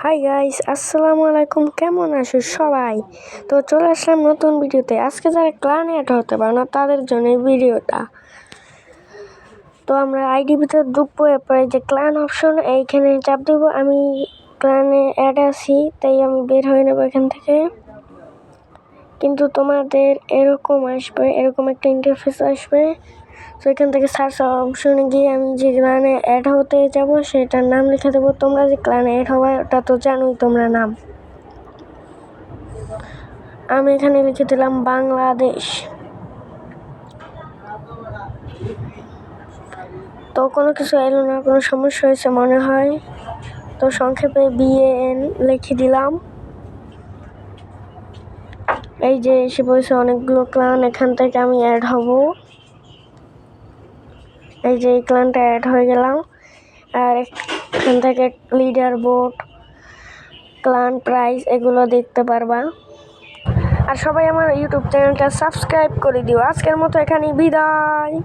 Hi guys, আসসালামু আলাইকুম। কেমন আছো সবাই? তো চলে আসলাম নতুন ভিডিওতে। আজকে যারা ক্লানে অ্যাড হতে পারে না তাদের জন্য এই ভিডিওটা। তো আমরা আইডি ভিতরে ঢুকবো, এরপরে যে ক্লান অপশন এইখানে চাপ দেবো। আমি ক্লানে অ্যাড আছি, তাই আমি বের হয়ে নেবো এখান থেকে। কিন্তু তোমাদের এরকম আসবে, এরকম একটা ইন্টারফেস আসবে। তো এখান থেকে সার্চ অপশনে গিয়ে আমি যে ক্লানে অ্যাড হতে যাব সেটার নাম লিখে দেবো। তোমরা যে ক্লানে অ্যাড হওয়া ওটা তো জানোই তোমরা নাম। আমি এখানে লিখে দিলাম বাংলাদেশ। তো কোনো কিছু এলো না, কোনো সমস্যা হয়েছে মনে হয়। তো সংক্ষেপে BAN লিখে দিলাম। এই যে এসে বলছে অনেকগুলো ক্লান, এখান থেকে আমি অ্যাড হব। এই যে এই ক্লানটা অ্যাড হয়ে গেলাম। আর এখান থেকে লিডার বোর্ড, ক্লান প্রাইস এগুলো দেখতে পারবা। আর সবাই আমার ইউটিউব চ্যানেলটা সাবস্ক্রাইব করে দিও। আজকের মতো এখানেই বিদায়।